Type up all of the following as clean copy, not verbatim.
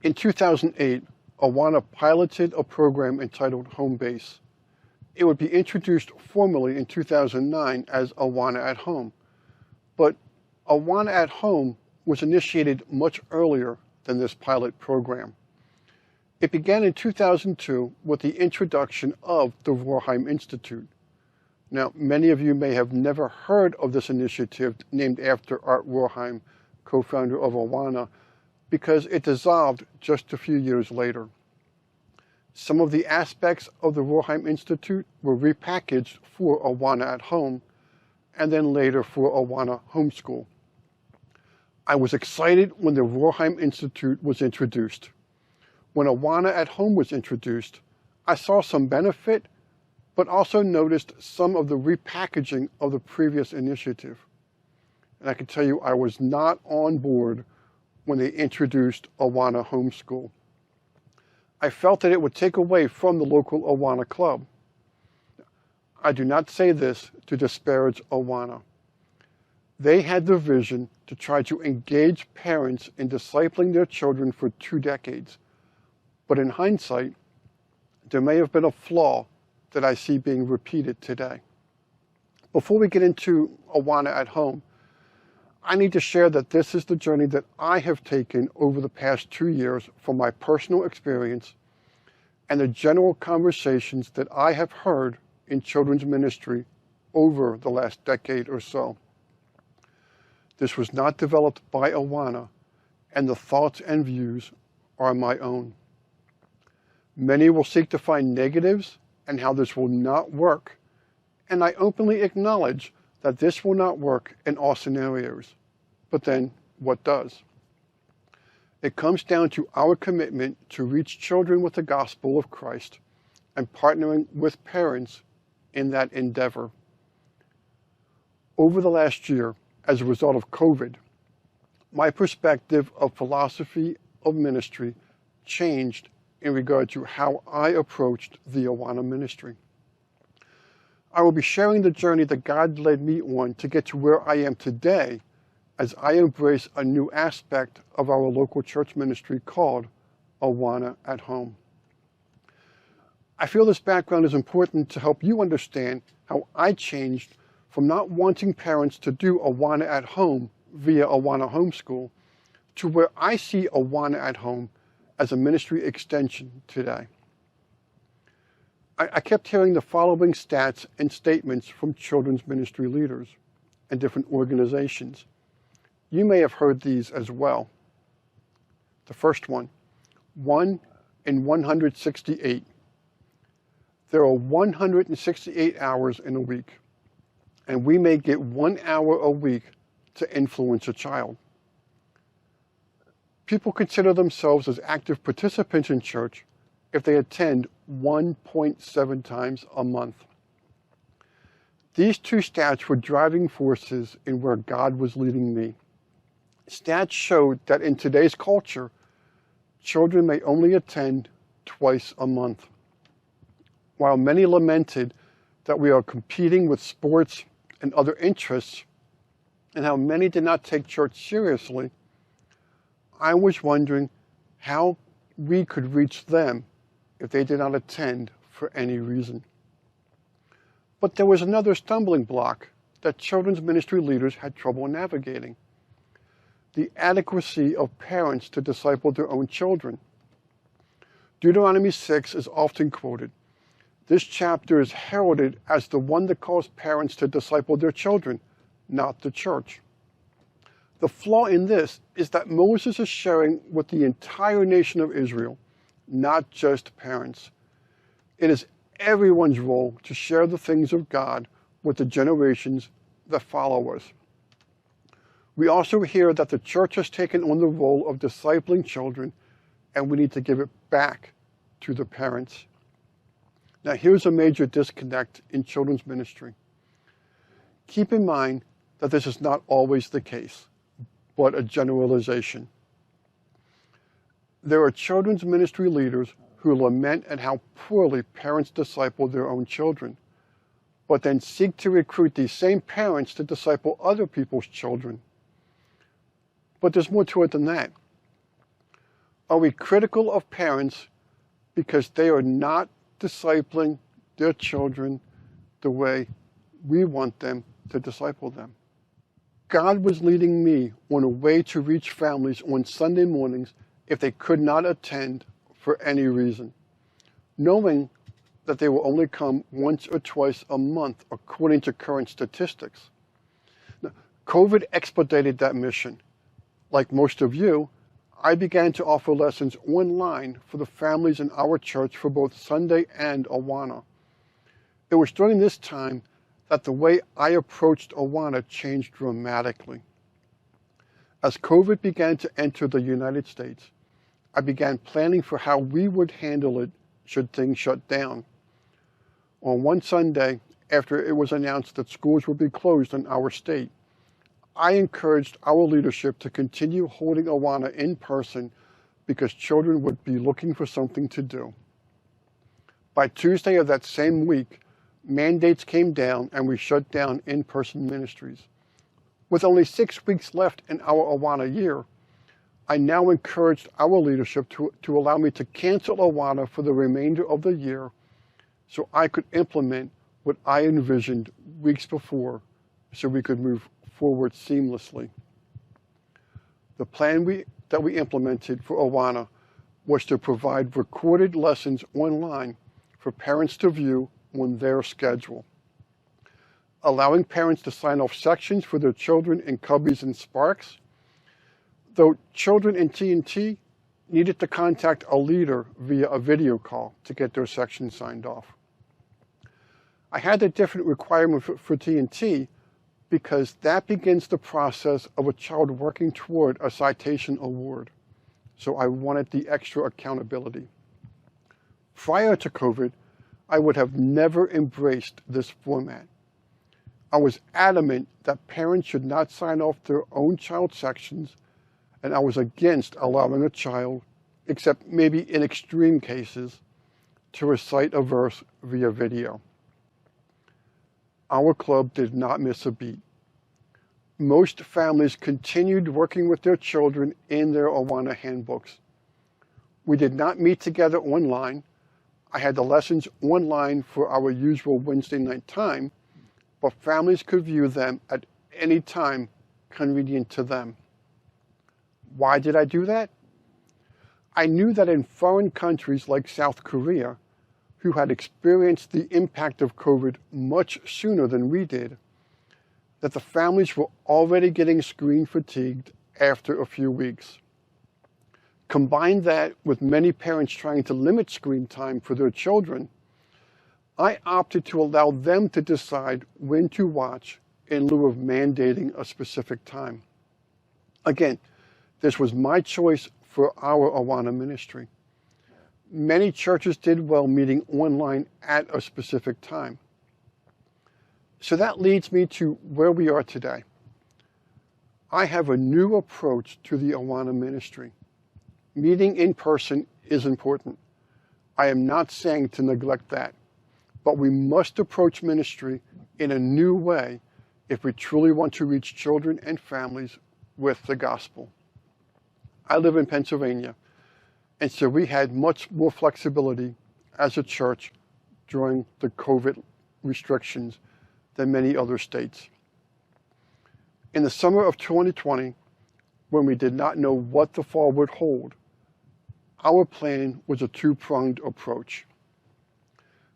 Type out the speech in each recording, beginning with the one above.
In 2008, Awana piloted a program entitled Home Base. It would be introduced formally in 2009 as Awana at Home, but Awana at Home was initiated much earlier than this pilot program. It began in 2002 with the introduction of the Rohrheim Institute. Now, many of you may have never heard of this initiative named after Art Rohrheim, co-founder of Awana, because it dissolved just a few years later. Some of the aspects of the Rohrheim Institute were repackaged for Awana at Home, and then later for Awana Homeschool. I was excited when the Rohrheim Institute was introduced. When Awana at Home was introduced, I saw some benefit, but also noticed some of the repackaging of the previous initiative. And I can tell you I was not on board when they introduced Awana Homeschool. I felt that it would take away from the local Awana club. I do not say this to disparage Awana. They had the vision to try to engage parents in discipling their children for 2 decades. But in hindsight, there may have been a flaw that I see being repeated today. Before we get into Awana at Home, I need to share that this is the journey that I have taken over the past 2 years from my personal experience and the general conversations that I have heard in children's ministry over the last decade or so. This was not developed by Awana, and the thoughts and views are my own. Many will seek to find negatives and how this will not work, and I openly acknowledge that this will not work in all scenarios. But then, what does? It comes down to our commitment to reach children with the gospel of Christ and partnering with parents in that endeavor. Over the last year, as a result of COVID, my perspective of philosophy of ministry changed in regard to how I approached the Awana ministry. I will be sharing the journey that God led me on to get to where I am today as I embrace a new aspect of our local church ministry called Awana at Home. I feel this background is important to help you understand how I changed from not wanting parents to do Awana at Home via Awana Homeschool to where I see Awana at Home as a ministry extension today. I kept hearing the following stats and statements from children's ministry leaders and different organizations. You may have heard these as well. The first one, 1 in 168. There are 168 hours in a week, and we may get 1 hour a week to influence a child. People consider themselves as active participants in church if they attend 1.7 times a month. These two stats were driving forces in where God was leading me. Stats showed that in today's culture, children may only attend twice a month. While many lamented that we are competing with sports and other interests, and how many did not take church seriously, I was wondering how we could reach them if they did not attend for any reason. But there was another stumbling block that children's ministry leaders had trouble navigating: the adequacy of parents to disciple their own children. Deuteronomy 6 is often quoted. This chapter is heralded as the one that calls parents to disciple their children, not the church. The flaw in this is that Moses is sharing with the entire nation of Israel, not just parents. It is everyone's role to share the things of God with the generations that follow us. We also hear that the church has taken on the role of discipling children, and we need to give it back to the parents. Now, here's a major disconnect in children's ministry. Keep in mind that this is not always the case, but a generalization. There are children's ministry leaders who lament at how poorly parents disciple their own children, but then seek to recruit these same parents to disciple other people's children. But there's more to it than that. Are we critical of parents because they are not discipling their children the way we want them to disciple them? God was leading me on a way to reach families on Sunday mornings if they could not attend for any reason, knowing that they will only come once or twice a month according to current statistics. Now, COVID expedited that mission. Like most of you, I began to offer lessons online for the families in our church for both Sunday and Awana. It was during this time that the way I approached Awana changed dramatically. As COVID began to enter the United States, I began planning for how we would handle it should things shut down. On one Sunday, after it was announced that schools would be closed in our state, I encouraged our leadership to continue holding Awana in person because children would be looking for something to do. By Tuesday of that same week, mandates came down and we shut down in-person ministries. With only 6 weeks left in our Awana year, I now encouraged our leadership to allow me to cancel Awana for the remainder of the year so I could implement what I envisioned weeks before so we could move forward seamlessly. The plan that we implemented for Awana was to provide recorded lessons online for parents to view on their schedule, allowing parents to sign off sections for their children in Cubbies and Sparks, though children in TNT needed to contact a leader via a video call to get their section signed off. I had a different requirement for TNT because that begins the process of a child working toward a citation award, so I wanted the extra accountability. Prior to COVID, I would have never embraced this format. I was adamant that parents should not sign off their own child sections, and I was against allowing a child, except maybe in extreme cases, to recite a verse via video. Our club did not miss a beat. Most families continued working with their children in their Awana handbooks. We did not meet together online. I had the lessons online for our usual Wednesday night time, but families could view them at any time convenient to them. Why did I do that? I knew that in foreign countries like South Korea, who had experienced the impact of COVID much sooner than we did, that the families were already getting screen fatigued after a few weeks. Combine that with many parents trying to limit screen time for their children, I opted to allow them to decide when to watch in lieu of mandating a specific time. Again, this was my choice for our Awana ministry. Many churches did well meeting online at a specific time. So that leads me to where we are today. I have a new approach to the Awana ministry. Meeting in person is important. I am not saying to neglect that, but we must approach ministry in a new way if we truly want to reach children and families with the gospel. I live in Pennsylvania, and so we had much more flexibility as a church during the COVID restrictions than many other states. In the summer of 2020, when we did not know what the fall would hold, our plan was a two-pronged approach: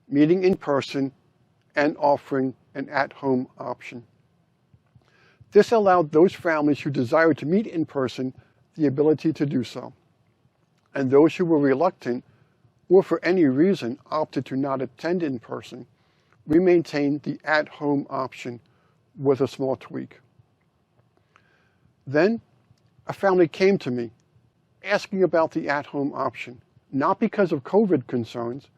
meeting in person and offering an at-home option. This allowed those families who desired to meet in person the ability to do so, and those who were reluctant or for any reason opted to not attend in person, we maintained the at-home option with a small tweak. Then a family came to me asking about the at-home option, not because of COVID concerns,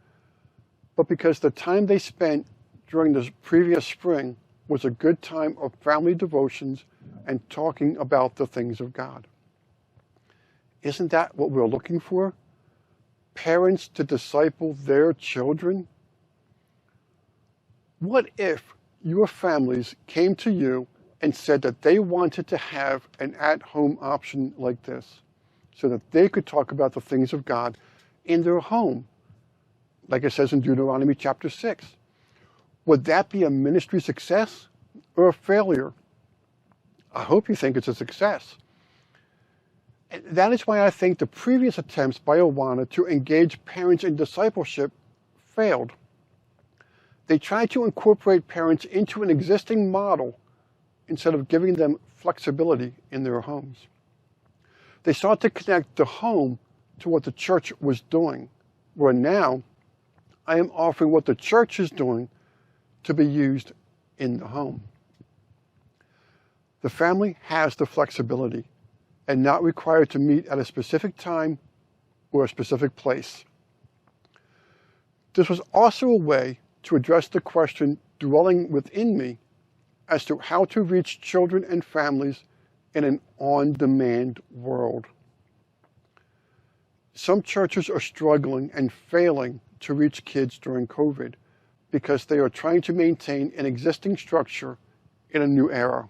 but because the time they spent during the previous spring was a good time of family devotions and talking about the things of God. Isn't that what we're looking for? Parents to disciple their children? What if your families came to you and said that they wanted to have an at-home option like this? so that they could talk about the things of God in their home, like it says in Deuteronomy chapter 6. Would that be a ministry success or a failure? I hope you think it's a success. And that is why I think the previous attempts by Awana to engage parents in discipleship failed. They tried to incorporate parents into an existing model instead of giving them flexibility in their homes. They sought to connect the home to what the church was doing, where now I am offering what the church is doing to be used in the home. The family has the flexibility and not required to meet at a specific time or a specific place. This was also a way to address the question dwelling within me as to how to reach children and families in an on-demand world. Some churches are struggling and failing to reach kids during COVID because they are trying to maintain an existing structure in a new era.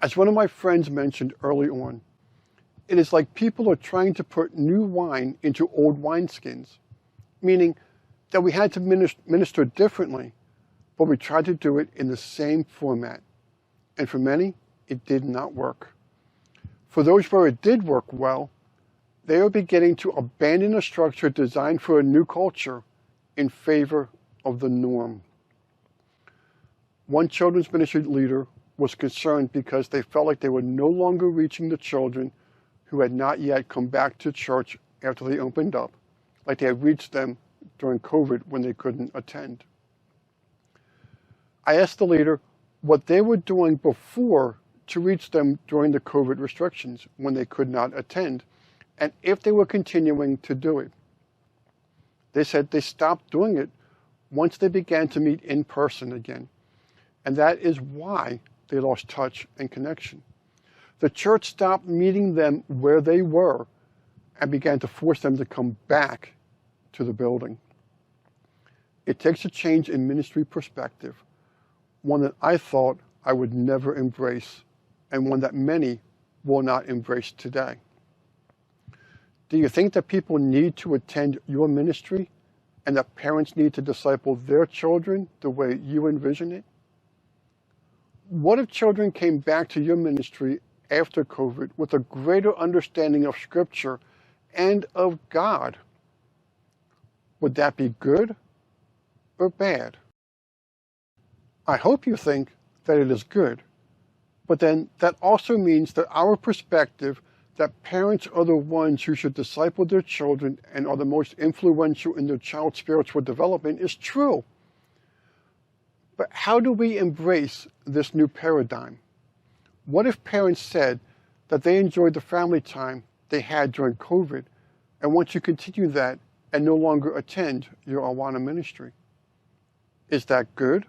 As one of my friends mentioned early on, it is like people are trying to put new wine into old wineskins, meaning that we had to minister differently, but we tried to do it in the same format. And for many, it did not work. For those where it did work well, they are beginning to abandon a structure designed for a new culture in favor of the norm. One children's ministry leader was concerned because they felt like they were no longer reaching the children who had not yet come back to church after they opened up, like they had reached them during COVID when they couldn't attend. I asked the leader what they were doing before to reach them during the COVID restrictions when they could not attend, and if they were continuing to do it. They said they stopped doing it once they began to meet in person again, and that is why they lost touch and connection. The church stopped meeting them where they were and began to force them to come back to the building. It takes a change in ministry perspective, one that I thought I would never embrace, and one that many will not embrace today. Do you think that people need to attend your ministry and that parents need to disciple their children the way you envision it? What if children came back to your ministry after COVID with a greater understanding of Scripture and of God? Would that be good or bad? I hope you think that it is good, but then that also means that our perspective that parents are the ones who should disciple their children and are the most influential in their child's spiritual development is true. But how do we embrace this new paradigm? What if parents said that they enjoyed the family time they had during COVID and want to continue that and no longer attend your Awana ministry? Is that good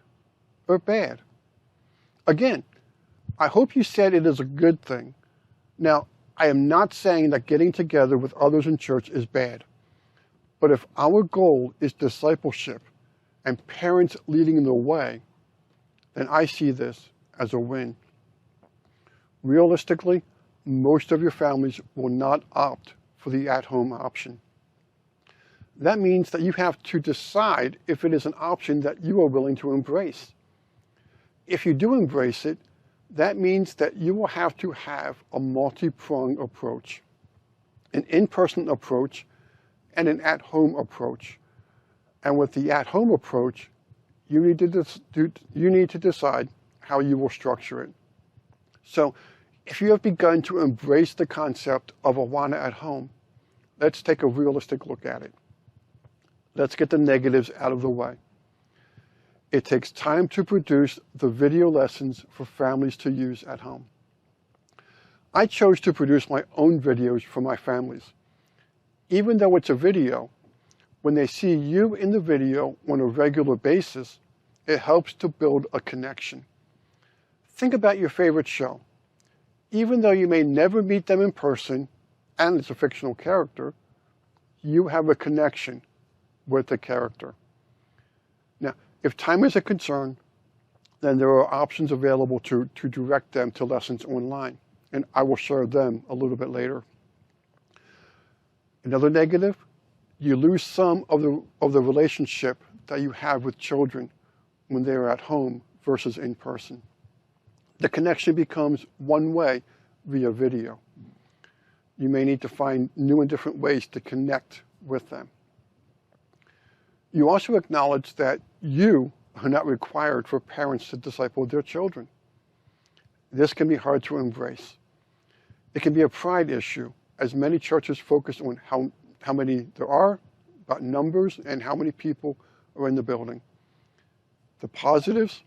or bad? Again, I hope you said it is a good thing. Now, I am not saying that getting together with others in church is bad. But if our goal is discipleship and parents leading the way, then I see this as a win. Realistically, most of your families will not opt for the at-home option. That means that you have to decide if it is an option that you are willing to embrace. If you do embrace it, that means that you will have to have a multi-pronged approach, an in-person approach and an at-home approach. And with the at-home approach, you need to decide how you will structure it. So if you have begun to embrace the concept of Awana at home, let's take a realistic look at it. Let's get the negatives out of the way. It takes time to produce the video lessons for families to use at home. I chose to produce my own videos for my families. Even though it's a video, when they see you in the video on a regular basis, it helps to build a connection. Think about your favorite show. Even though you may never meet them in person, and it's a fictional character, you have a connection with the character. Now, if time is a concern, then there are options available to direct them to lessons online, and I will share them a little bit later. Another negative, you lose some of the relationship that you have with children when they're at home versus in person. The connection becomes one way via video. You may need to find new and different ways to connect with them. You also acknowledge that you are not required for parents to disciple their children. This can be hard to embrace. It can be a pride issue, as many churches focus on how many there are, about numbers, and how many people are in the building. The positives,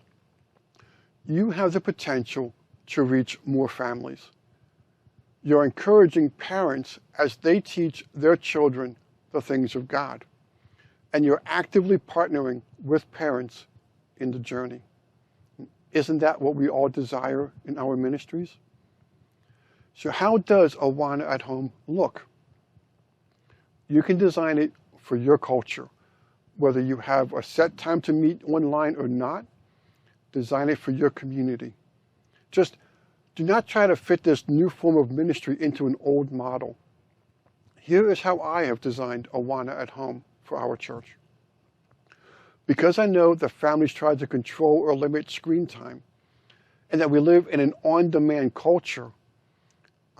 you have the potential to reach more families. You're encouraging parents as they teach their children the things of God. And you're actively partnering with parents in the journey. Isn't that what we all desire in our ministries? So how does Awana at Home look? You can design it for your culture. Whether you have a set time to meet online or not, design it for your community. Just do not try to fit this new form of ministry into an old model. Here is how I have designed Awana at Home for our church. Because I know that families try to control or limit screen time, and that we live in an on-demand culture,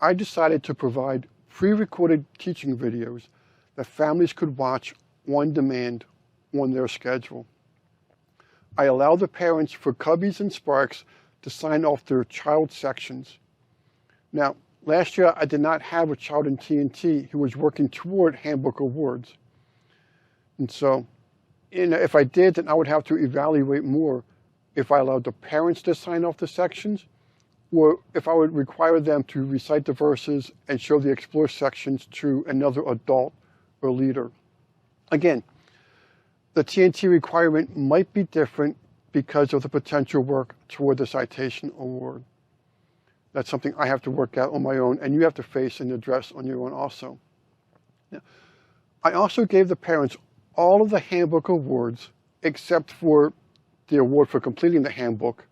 I decided to provide pre-recorded teaching videos that families could watch on demand on their schedule. I allow the parents for Cubbies and Sparks to sign off their child sections. Now, last year I did not have a child in TNT who was working toward Handbook Awards. And so, if I did, then I would have to evaluate more if I allowed the parents to sign off the sections, or if I would require them to recite the verses and show the Explore sections to another adult or leader. Again, the TNT requirement might be different because of the potential work toward the citation award. That's something I have to work out on my own, and you have to face and address on your own also. Now, I also gave the parents all of the handbook awards, except for the award for completing the handbook,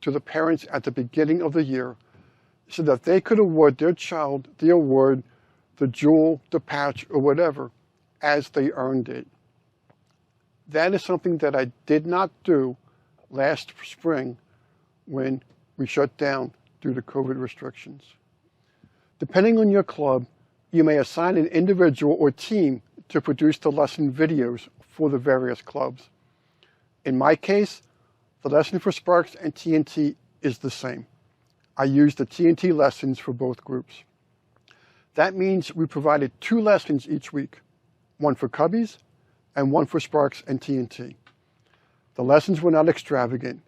to the parents at the beginning of the year, so that they could award their child the award, the jewel, the patch, or whatever, as they earned it. That is something that I did not do last spring when we shut down due to COVID restrictions. Depending on your club, you may assign an individual or team to produce the lesson videos for the various clubs. In my case, the lesson for Sparks and TNT is the same. I used the TNT lessons for both groups. That means we provided 2 lessons each week, one for Cubbies and one for Sparks and TNT. The lessons were not extravagant.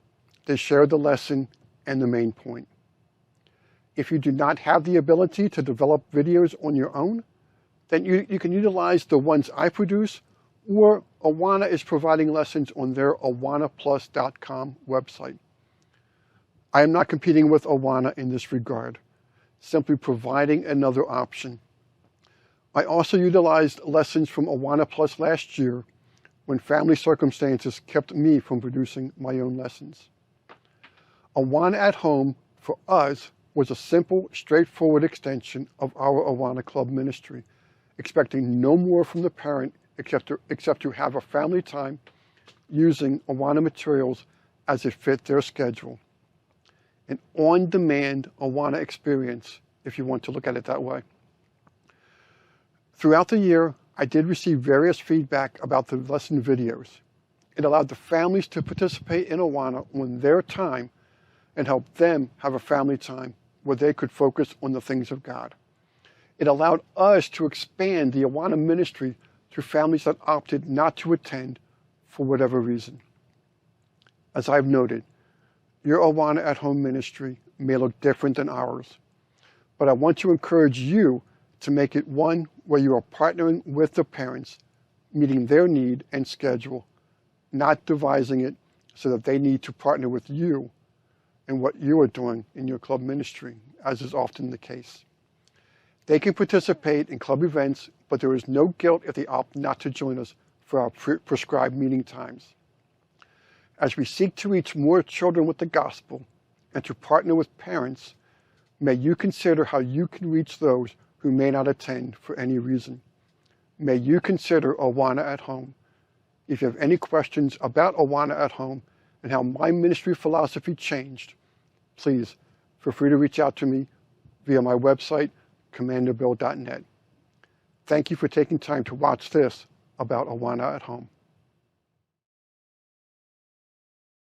They shared the lesson and the main point. If you do not have the ability to develop videos on your own, then you can utilize the ones I produce, or Awana is providing lessons on their awanaplus.com website. I am not competing with Awana in this regard, simply providing another option. I also utilized lessons from Awana Plus last year when family circumstances kept me from producing my own lessons. Awana at Home, for us, was a simple, straightforward extension of our Awana Club ministry, expecting no more from the parent except to have a family time using Awana materials as it fit their schedule. An on-demand Awana experience, if you want to look at it that way. Throughout the year, I did receive various feedback about the lesson videos. It allowed the families to participate in Awana on their time and helped them have a family time where they could focus on the things of God. It allowed us to expand the Awana ministry to families that opted not to attend for whatever reason. As I've noted, your Awana at Home ministry may look different than ours, but I want to encourage you to make it one where you are partnering with the parents, meeting their need and schedule, not devising it so that they need to partner with you in what you are doing in your club ministry, as is often the case. They can participate in club events, but there is no guilt if they opt not to join us for our prescribed meeting times. As we seek to reach more children with the gospel and to partner with parents, may you consider how you can reach those who may not attend for any reason. May you consider Awana at home. If you have any questions about Awana at home and how my ministry philosophy changed, please feel free to reach out to me via my website, commanderbill.net. Thank you for taking time to watch this about Awana at home.